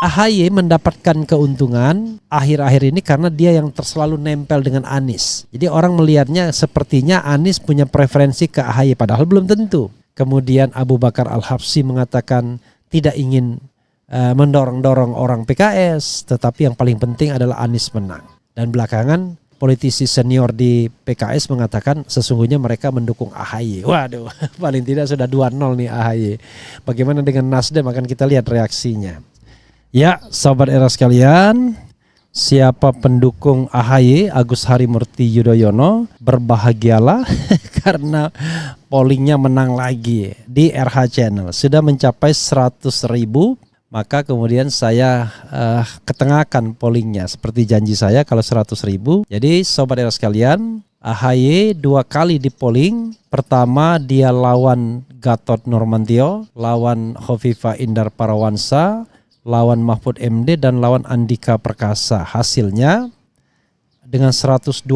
AHY mendapatkan keuntungan akhir-akhir ini karena dia yang selalu nempel dengan Anies. Jadi orang melihatnya sepertinya Anies punya preferensi ke AHY padahal belum tentu. Kemudian Abu Bakar Al-Habsyi mengatakan tidak ingin mendorong-dorong orang PKS, tetapi yang paling penting adalah Anies menang. Dan belakangan politisi senior di PKS mengatakan sesungguhnya mereka mendukung AHY. Waduh, paling tidak sudah 2-0 nih AHY. Bagaimana dengan Nasdem, akan kita lihat reaksinya. Ya, Sobat Era sekalian, siapa pendukung AHY Agus Harimurti Yudhoyono, berbahagialah karena pollingnya menang lagi di RH Channel. Sudah mencapai 100.000, maka kemudian saya ketengahkan pollingnya seperti janji saya kalau 100.000. Jadi Sobat Era sekalian, AHY 2 kali di polling. Pertama dia lawan Gatot Nurmantio, lawan Khofifah Indar Parawansa, lawan Mahfud MD dan lawan Andika Perkasa. Hasilnya dengan 127.000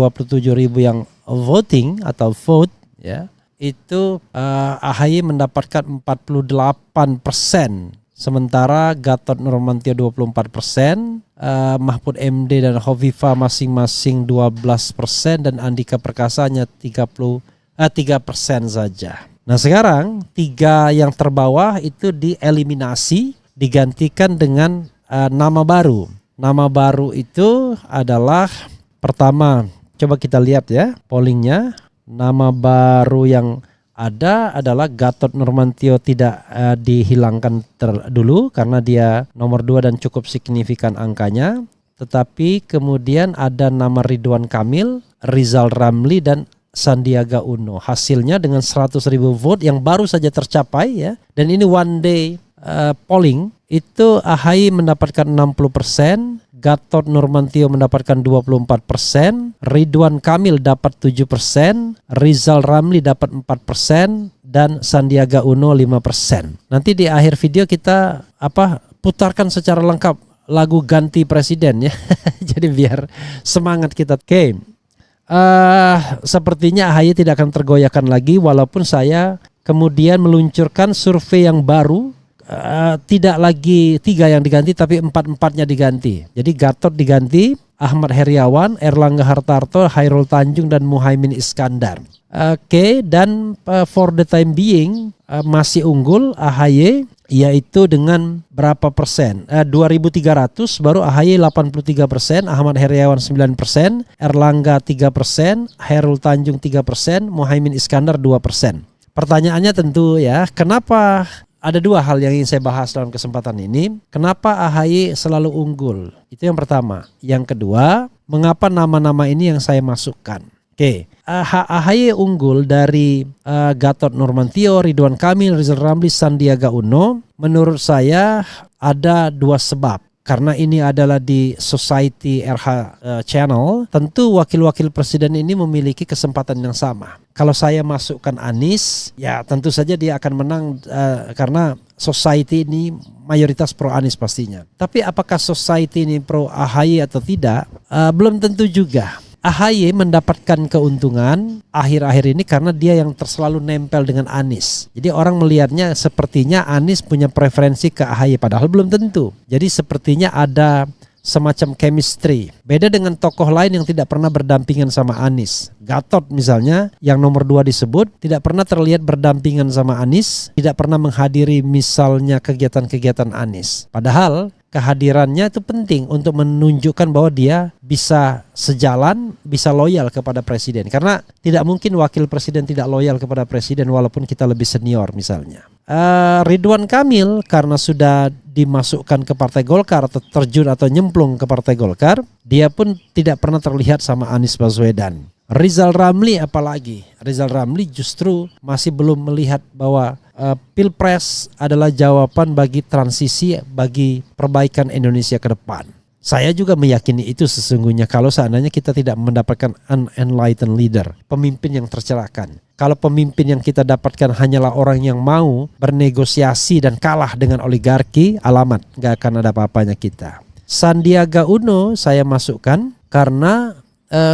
yang voting atau vote ya, itu AHY mendapatkan 48%, sementara Gatot Nurmantio 24%, Mahfud MD dan Khofifah masing-masing 12% dan Andika Perkasa hanya 3% saja. Nah, sekarang 3 yang terbawah itu dieliminasi, digantikan dengan nama baru. Nama baru itu adalah, pertama coba kita lihat ya pollingnya. Nama baru yang ada adalah Gatot Nurmantio tidak dihilangkan dulu karena dia nomor 2 dan cukup signifikan angkanya. Tetapi kemudian ada nama Ridwan Kamil, Rizal Ramli dan Sandiaga Uno. Hasilnya dengan 100.000 vote yang baru saja tercapai ya. Dan ini one day polling, itu AHY mendapatkan 60%, Gatot Nurmantio mendapatkan 24%, Ridwan Kamil dapat 7%, Rizal Ramli dapat 4% dan Sandiaga Uno 5%. Nanti di akhir video kita putarkan secara lengkap lagu ganti presiden ya. Jadi biar semangat kita. Oke. Sepertinya AHY tidak akan tergoyahkan lagi walaupun saya kemudian meluncurkan survei yang baru. Tidak lagi 3 yang diganti tapi 4-4-nya diganti. Jadi Gatot diganti, Ahmad Heriawan, Erlangga Hartarto, Hairul Tanjung dan Muhaimin Iskandar. Oke, dan for the time being masih unggul AHY, yaitu dengan berapa persen? 2.300, baru AHY 83%, Ahmad Heriawan 9%, Erlangga 3%, Hairul Tanjung 3%, Muhaimin Iskandar 2%. Pertanyaannya tentu ya, kenapa? Ada 2 hal yang ingin saya bahas dalam kesempatan ini. Kenapa AHY selalu unggul? Itu yang pertama. Yang kedua, mengapa nama-nama ini yang saya masukkan? Oke, AHY unggul dari Gatot Nurmantio, Ridwan Kamil, Rizal Ramli, Sandiaga Uno. Menurut saya ada 2 sebab. Karena ini adalah di Society RH Channel, tentu wakil-wakil presiden ini memiliki kesempatan yang sama. Kalau saya masukkan Anies, ya tentu saja dia akan menang karena Society ini mayoritas pro Anies pastinya. Tapi apakah Society ini pro AHY atau tidak? Belum tentu juga. AHY mendapatkan keuntungan akhir-akhir ini karena dia yang selalu nempel dengan Anies. Jadi orang melihatnya sepertinya Anies punya preferensi ke AHY padahal belum tentu. Jadi sepertinya ada semacam chemistry. Beda dengan tokoh lain yang tidak pernah berdampingan sama Anies. Gatot misalnya yang nomor 2 disebut tidak pernah terlihat berdampingan sama Anies, tidak pernah menghadiri misalnya kegiatan-kegiatan Anies. Padahal kehadirannya itu penting untuk menunjukkan bahwa dia bisa sejalan, bisa loyal kepada presiden. Karena tidak mungkin wakil presiden tidak loyal kepada presiden walaupun kita lebih senior misalnya. Ridwan Kamil karena sudah dimasukkan ke Partai Golkar atau terjun atau nyemplung ke Partai Golkar, dia pun tidak pernah terlihat sama Anies Baswedan. Rizal Ramli apalagi. Rizal Ramli justru masih belum melihat bahwa Pilpres adalah jawaban bagi transisi, bagi perbaikan Indonesia ke depan. Saya juga meyakini itu sesungguhnya kalau seandainya kita tidak mendapatkan an enlightened leader, pemimpin yang tercerahkan. Kalau pemimpin yang kita dapatkan hanyalah orang yang mau bernegosiasi dan kalah dengan oligarki, alamat gak akan ada apa-apanya kita. Sandiaga Uno saya masukkan karena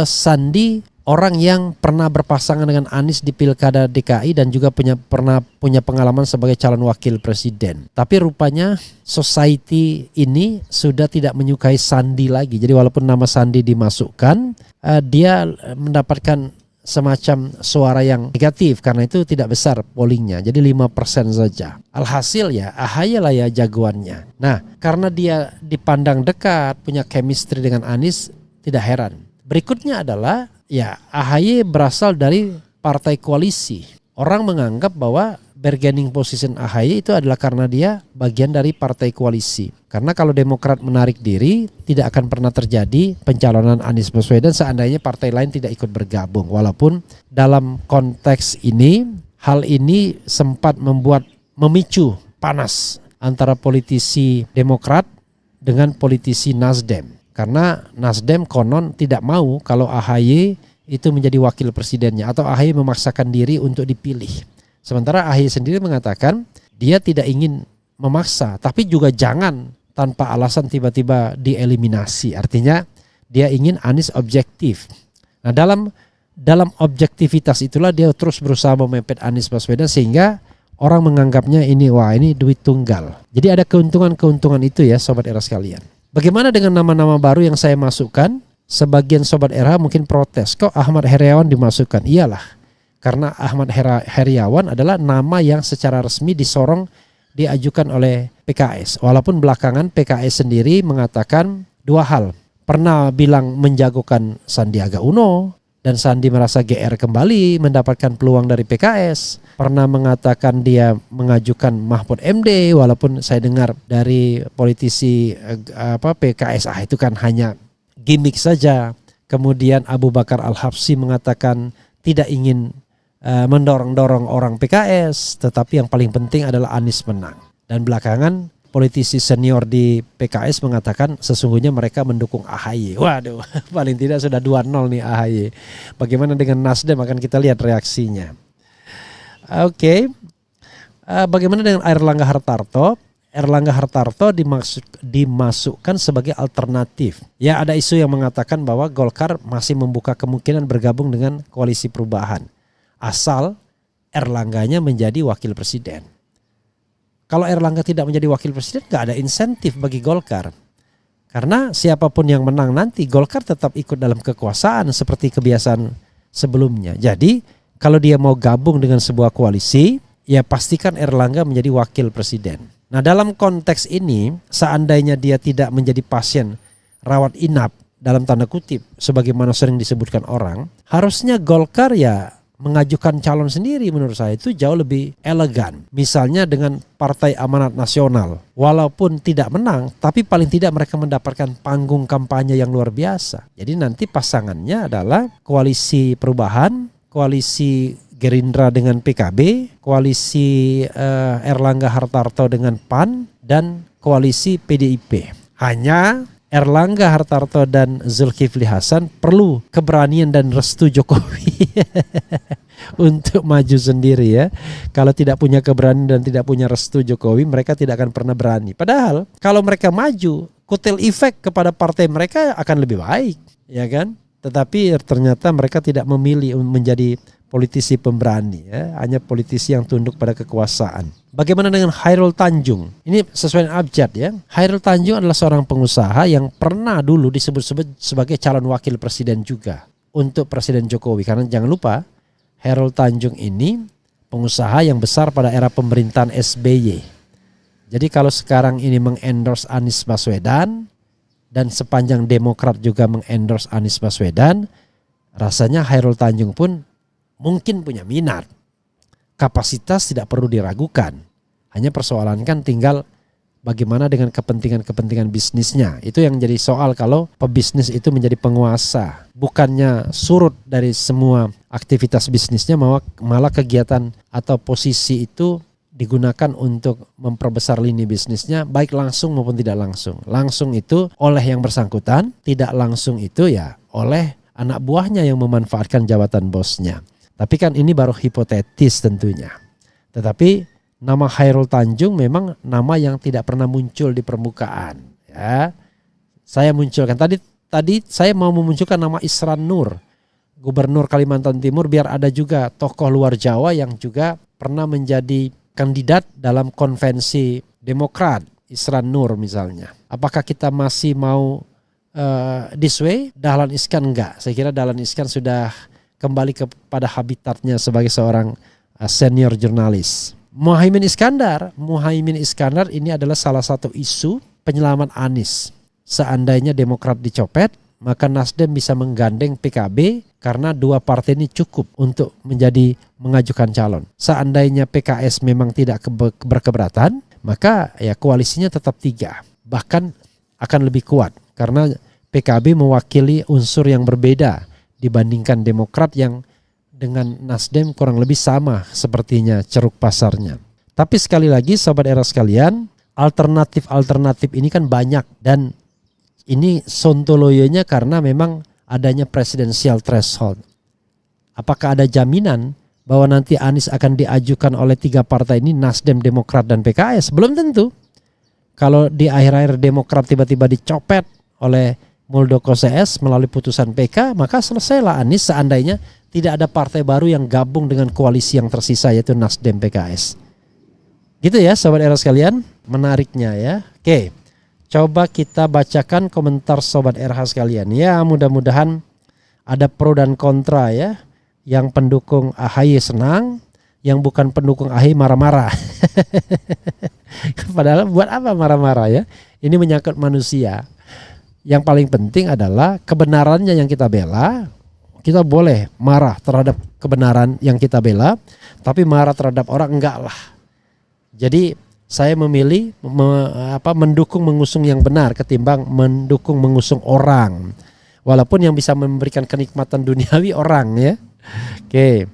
Sandi orang yang pernah berpasangan dengan Anies di Pilkada DKI dan juga pernah punya pengalaman sebagai calon wakil presiden. Tapi rupanya society ini sudah tidak menyukai Sandi lagi. Jadi walaupun nama Sandi dimasukkan, dia mendapatkan semacam suara yang negatif karena itu tidak besar pollingnya. Jadi 5% saja. Alhasil ya AHY lah ya jagoannya. Nah, karena dia dipandang dekat, punya chemistry dengan Anies, tidak heran. Berikutnya adalah ya AHY berasal dari partai koalisi. Orang menganggap bahwa bargaining position AHY itu adalah karena dia bagian dari partai koalisi. Karena kalau Demokrat menarik diri, tidak akan pernah terjadi pencalonan Anies Baswedan seandainya partai lain tidak ikut bergabung. Walaupun dalam konteks ini, hal ini sempat memicu panas antara politisi Demokrat dengan politisi Nasdem. Karena Nasdem konon tidak mau kalau AHY itu menjadi wakil presidennya atau AHY memaksakan diri untuk dipilih. Sementara AHY sendiri mengatakan dia tidak ingin memaksa, tapi juga jangan tanpa alasan tiba-tiba dieliminasi. Artinya dia ingin Anies objektif. Nah, dalam objektivitas itulah dia terus berusaha memepet Anies Baswedan sehingga orang menganggapnya ini duit tunggal. Jadi ada keuntungan-keuntungan itu ya Sobat Era sekalian. Bagaimana dengan nama-nama baru yang saya masukkan? Sebagian Sobat Era mungkin protes, kok Ahmad Heriawan dimasukkan? Iyalah, karena Ahmad Heriawan adalah nama yang secara resmi diajukan oleh PKS. Walaupun belakangan PKS sendiri mengatakan dua hal. Pernah bilang menjagokan Sandiaga Uno dan Sandi merasa GR kembali mendapatkan peluang dari PKS. Pernah mengatakan dia mengajukan Mahfud MD walaupun saya dengar dari politisi PKS itu kan hanya gimmick saja. Kemudian Abu Bakar Al-Habsyi mengatakan tidak ingin mendorong-dorong orang PKS, tetapi yang paling penting adalah Anies menang. Dan belakangan politisi senior di PKS mengatakan sesungguhnya mereka mendukung AHY. Waduh, paling tidak sudah 2-0 nih AHY. Bagaimana dengan Nasdem akan kita lihat reaksinya. Oke. Bagaimana dengan Airlangga Hartarto? Erlangga Hartarto dimasukkan sebagai alternatif. Ya, ada isu yang mengatakan bahwa Golkar masih membuka kemungkinan bergabung dengan koalisi perubahan. Asal Erlangganya menjadi wakil presiden. Kalau Erlangga tidak menjadi wakil presiden, gak ada insentif bagi Golkar. Karena siapapun yang menang nanti, Golkar tetap ikut dalam kekuasaan seperti kebiasaan sebelumnya. Jadi kalau dia mau gabung dengan sebuah koalisi, ya pastikan Erlangga menjadi wakil presiden. Nah, dalam konteks ini, seandainya dia tidak menjadi pasien rawat inap dalam tanda kutip, sebagaimana sering disebutkan orang, harusnya Golkar ya mengajukan calon sendiri. Menurut saya itu jauh lebih elegan. Misalnya dengan Partai Amanat Nasional, walaupun tidak menang, tapi paling tidak mereka mendapatkan panggung kampanye yang luar biasa. Jadi nanti pasangannya adalah koalisi perubahan, koalisi Gerindra dengan PKB, koalisi Erlangga Hartarto dengan PAN, dan koalisi PDIP. Hanya Erlangga Hartarto dan Zulkifli Hasan perlu keberanian dan restu Jokowi untuk maju sendiri ya. Kalau tidak punya keberanian dan tidak punya restu Jokowi, mereka tidak akan pernah berani. Padahal kalau mereka maju, kotel efek kepada partai mereka akan lebih baik, ya kan? Tetapi ternyata mereka tidak memilih menjadi politisi pemberani ya, hanya politisi yang tunduk pada kekuasaan. Bagaimana dengan Khairul Tanjung? Ini sesuai dengan abjad ya. Khairul Tanjung adalah seorang pengusaha yang pernah dulu disebut-sebut sebagai calon wakil presiden juga untuk Presiden Jokowi. Karena jangan lupa Khairul Tanjung ini pengusaha yang besar pada era pemerintahan SBY. Jadi kalau sekarang ini mengendorse Anies Baswedan dan sepanjang Demokrat juga mengendorse Anies Baswedan, rasanya Khairul Tanjung pun mungkin punya minat. Kapasitas tidak perlu diragukan. Hanya persoalan kan tinggal bagaimana dengan kepentingan-kepentingan bisnisnya. Itu yang jadi soal kalau pebisnis itu menjadi penguasa. Bukannya surut dari semua aktivitas bisnisnya, malah kegiatan atau posisi itu digunakan untuk memperbesar lini bisnisnya, baik langsung maupun tidak langsung. Langsung itu oleh yang bersangkutan, tidak langsung itu ya oleh anak buahnya yang memanfaatkan jabatan bosnya. Tapi kan ini baru hipotetis tentunya. Tetapi nama Khairul Tanjung memang nama yang tidak pernah muncul di permukaan. Ya, saya munculkan tadi saya mau memunculkan nama Isran Nur, Gubernur Kalimantan Timur, biar ada juga tokoh luar Jawa yang juga pernah menjadi kandidat dalam konvensi Demokrat, Isran Nur misalnya. Apakah kita masih mau this way? Dahlan Iskan enggak. Saya kira Dahlan Iskan sudah kembali kepada habitatnya sebagai seorang senior jurnalis. Muhaimin Iskandar ini adalah salah satu isu penyelamat Anies. Seandainya Demokrat dicopet, maka Nasdem bisa menggandeng PKB karena dua partai ini cukup untuk mengajukan calon. Seandainya PKS memang tidak berkeberatan, maka ya koalisinya tetap 3. Bahkan akan lebih kuat karena PKB mewakili unsur yang berbeda dibandingkan Demokrat yang dengan Nasdem kurang lebih sama sepertinya ceruk pasarnya. Tapi sekali lagi Sobat Era sekalian, alternatif ini kan banyak dan ini sontoloyonya karena memang adanya presidensial threshold. Apakah ada jaminan bahwa nanti Anies akan diajukan oleh 3 partai ini, Nasdem, Demokrat, dan PKS? Belum tentu. Kalau di akhir-akhir Demokrat tiba-tiba dicopet oleh Muldoko CS melalui putusan PK, maka selesailah Anies seandainya tidak ada partai baru yang gabung dengan koalisi yang tersisa yaitu Nasdem PKS. Gitu ya Sobat Era sekalian, menariknya ya. Oke, coba kita bacakan komentar Sobat RH sekalian. Ya mudah-mudahan ada pro dan kontra ya. Yang pendukung AHY senang, yang bukan pendukung AHY marah-marah. Padahal buat apa marah-marah ya? Ini menyangkut manusia. Yang paling penting adalah kebenarannya yang kita bela. Kita boleh marah terhadap kebenaran yang kita bela, tapi marah terhadap orang enggak lah. Jadi saya memilih mendukung mengusung yang benar ketimbang mendukung mengusung orang. Walaupun yang bisa memberikan kenikmatan duniawi orang ya. Oke.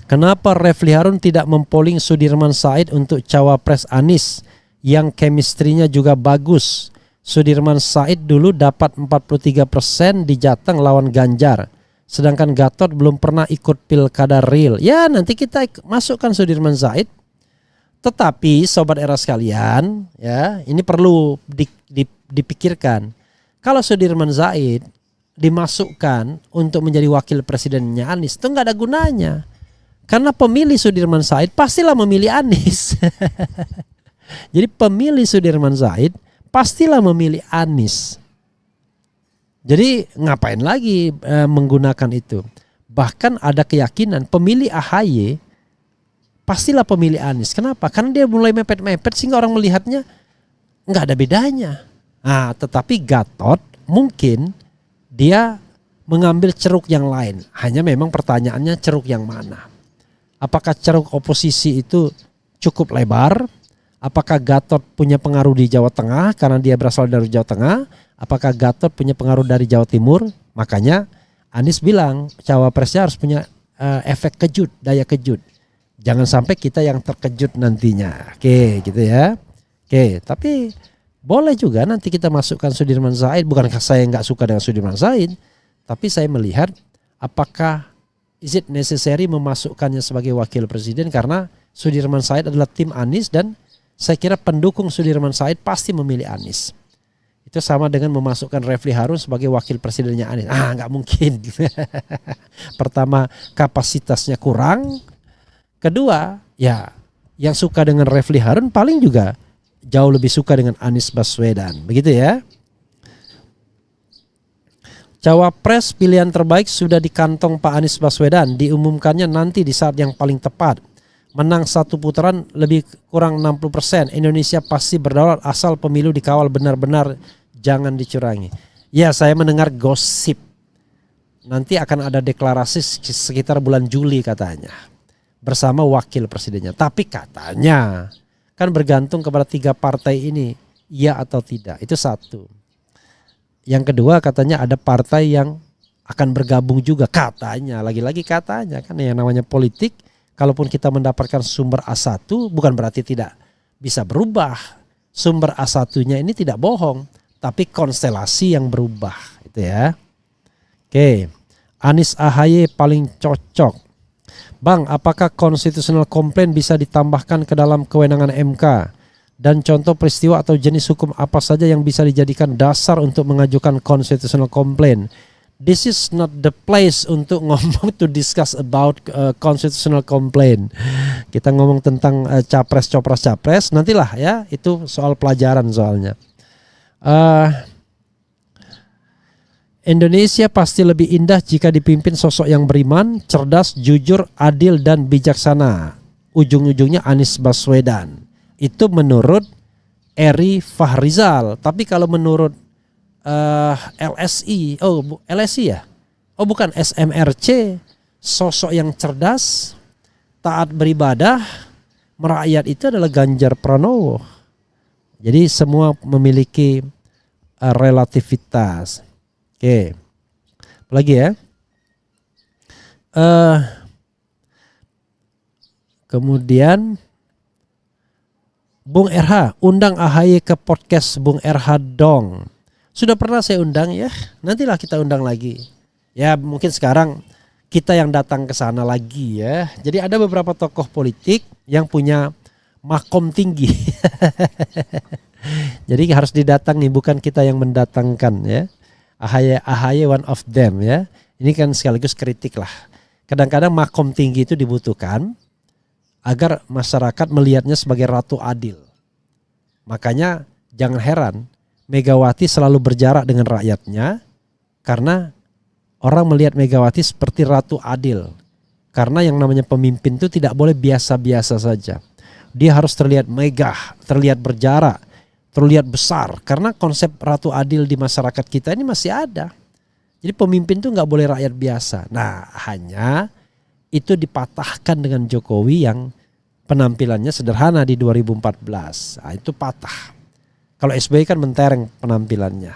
Kenapa Refli Harun tidak mempoling Sudirman Said untuk cawapres Anies yang chemistry-nya juga bagus? Sudirman Said dulu dapat 43% di Jateng lawan Ganjar. Sedangkan Gatot belum pernah ikut pilkada real. Ya nanti kita masukkan Sudirman Said. Tetapi Sobat Era sekalian ya, ini perlu dipikirkan. Kalau Sudirman Said dimasukkan untuk menjadi wakil presidennya Anies, itu nggak ada gunanya. Karena pemilih Sudirman Said pastilah memilih Anies. Jadi pemilih Sudirman Said pastilah memilih Anies. Jadi ngapain lagi menggunakan itu? Bahkan ada keyakinan pemilih AHY pastilah pemilih Anies. Kenapa? Karena dia mulai mepet-mepet sehingga orang melihatnya nggak ada bedanya. Nah, tetapi Gatot mungkin dia mengambil ceruk yang lain. Hanya memang pertanyaannya ceruk yang mana? Apakah ceruk oposisi itu cukup lebar? Apakah Gatot punya pengaruh di Jawa Tengah karena dia berasal dari Jawa Tengah? Apakah Gatot punya pengaruh dari Jawa Timur? Makanya Anies bilang cawapresnya harus punya efek kejut, daya kejut. Jangan sampai kita yang terkejut nantinya. Oke, gitu ya. Oke, tapi boleh juga nanti kita masukkan Sudirman Said. Bukankah saya nggak suka dengan Sudirman Said, tapi saya melihat apakah is it necessary memasukkannya sebagai wakil presiden karena Sudirman Said adalah tim Anies dan saya kira pendukung Sudirman Said pasti memilih Anies. Itu sama dengan memasukkan Refli Harun sebagai wakil presidennya Anies. Nggak mungkin. Pertama, kapasitasnya kurang. Kedua, ya yang suka dengan Refli Harun paling juga jauh lebih suka dengan Anies Baswedan. Begitu ya. Cawapres pilihan terbaik sudah di kantong Pak Anies Baswedan. Diumumkannya nanti di saat yang paling tepat. Menang 1 putaran lebih kurang 60%. Indonesia pasti berdaulat asal pemilu dikawal benar-benar, jangan dicurangi. Ya, saya mendengar gosip. Nanti akan ada deklarasi sekitar bulan Juli katanya. Bersama wakil presidennya. Tapi katanya kan bergantung kepada 3 partai ini. Iya atau tidak. Itu satu. Yang kedua katanya ada partai yang akan bergabung juga. Katanya. Lagi-lagi katanya. Kan yang namanya politik. Kalaupun kita mendapatkan sumber A1 bukan berarti tidak bisa berubah. Sumber A1-nya ini tidak bohong, tapi konstelasi yang berubah itu ya. Oke. Anies AHY paling cocok. Bang, apakah constitutional complaint bisa ditambahkan ke dalam kewenangan MK? Dan contoh peristiwa atau jenis hukum apa saja yang bisa dijadikan dasar untuk mengajukan constitutional complaint? this is not the place untuk ngomong to discuss about constitutional complaint. Kita ngomong tentang capres nantilah ya, itu soal pelajaran soalnya. Indonesia pasti lebih indah jika dipimpin sosok yang beriman, cerdas, jujur, adil dan bijaksana. Ujung-ujungnya Anies Baswedan. Itu menurut Eri Fahrizal. Tapi kalau menurut LSI, LSI ya? Oh bukan, SMRC, sosok yang cerdas, taat beribadah, merakyat itu adalah Ganjar Pranowo. Jadi semua memiliki relativitas. Oke, apalagi ya? Kemudian Bung RH, undang AHY ke podcast Bung RH dong. Sudah pernah saya undang ya, nantilah kita undang lagi. Ya mungkin sekarang kita yang datang ke sana lagi ya. Jadi ada beberapa tokoh politik yang punya makom tinggi. Jadi harus didatangi, bukan kita yang mendatangkan ya. AHY one of them ya. Ini kan sekaligus kritik lah. Kadang-kadang makom tinggi itu dibutuhkan agar masyarakat melihatnya sebagai ratu adil. Makanya jangan heran Megawati selalu berjarak dengan rakyatnya karena orang melihat Megawati seperti ratu adil. Karena yang namanya pemimpin itu tidak boleh biasa-biasa saja. Dia harus terlihat megah, terlihat berjarak, terlihat besar. Karena konsep ratu adil di masyarakat kita ini masih ada. Jadi pemimpin itu nggak boleh rakyat biasa. Nah hanya itu dipatahkan dengan Jokowi yang penampilannya sederhana di 2014. Nah, itu patah. Kalau SBY kan mentereng penampilannya.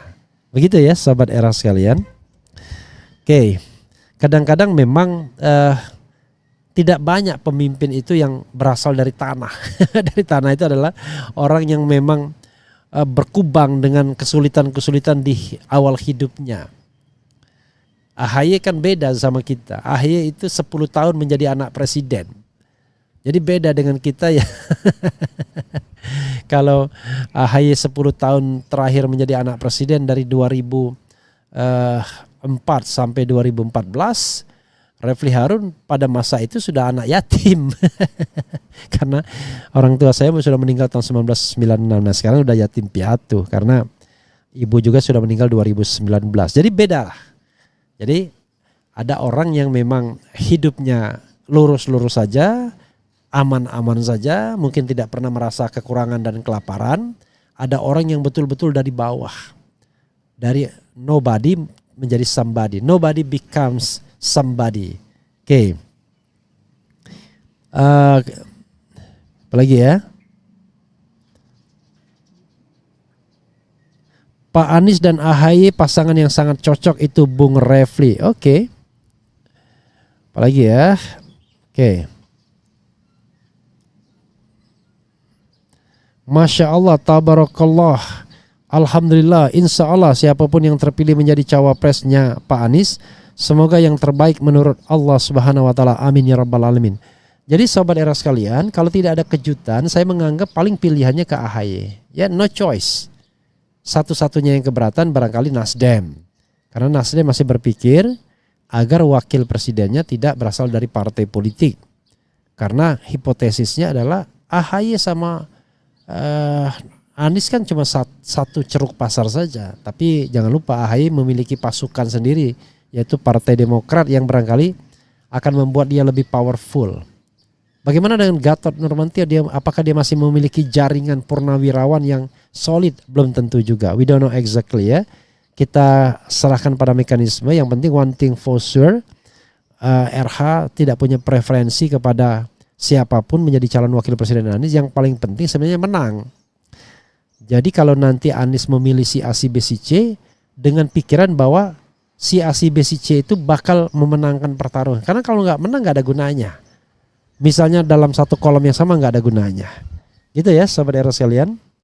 Begitu ya sahabat era sekalian. Oke, kadang-kadang memang tidak banyak pemimpin itu yang berasal dari tanah. Dari tanah itu adalah orang yang memang berkubang dengan kesulitan-kesulitan di awal hidupnya. AHY kan beda sama kita. AHY itu 10 tahun menjadi anak presiden. Jadi beda dengan kita ya. Kalau AHY 10 tahun terakhir menjadi anak presiden dari 2004 sampai 2014, Refli Harun pada masa itu sudah anak yatim. Karena orang tua saya sudah meninggal tahun 1996. Nah sekarang sudah yatim piatu karena ibu juga sudah meninggal 2019. Jadi beda lah. Jadi ada orang yang memang hidupnya lurus-lurus saja, aman-aman saja, mungkin tidak pernah merasa kekurangan dan kelaparan. Ada orang yang betul-betul dari bawah. Dari nobody menjadi somebody. Nobody becomes somebody. Oke. Apalagi ya? Pak Anies dan AHY pasangan yang sangat cocok itu Bung Refli. Oke. Apalagi ya? Oke. Masya Allah, tabarakallah, alhamdulillah, insya Allah siapapun yang terpilih menjadi cawapresnya Pak Anies, semoga yang terbaik menurut Allah Subhanahu Wa Taala. Amin ya Rabbal Alamin. Jadi sobat era sekalian, kalau tidak ada kejutan, saya menganggap paling pilihannya ke AHY. Ya, no choice. Satu-satunya yang keberatan barangkali Nasdem, karena Nasdem masih berpikir agar wakil presidennya tidak berasal dari partai politik. Karena hipotesisnya adalah AHY sama Anies kan cuma satu ceruk pasar saja, tapi jangan lupa AHY memiliki pasukan sendiri, yaitu Partai Demokrat yang barangkali akan membuat dia lebih powerful. Bagaimana dengan Gatot Nurmantio? Apakah dia masih memiliki jaringan purnawirawan yang solid? Belum tentu juga. We don't know exactly ya. Kita serahkan pada mekanisme. Yang penting one thing for sure, RH tidak punya preferensi kepada siapapun menjadi calon wakil presiden Anies. Yang paling penting sebenarnya menang. Jadi kalau nanti Anies memilih si A, si B, si C dengan pikiran bahwa si A, si B, si C itu bakal memenangkan pertarungan. Karena kalau nggak menang nggak ada gunanya. Misalnya dalam satu kolom yang sama nggak ada gunanya. Gitu ya sahabat era sekalian.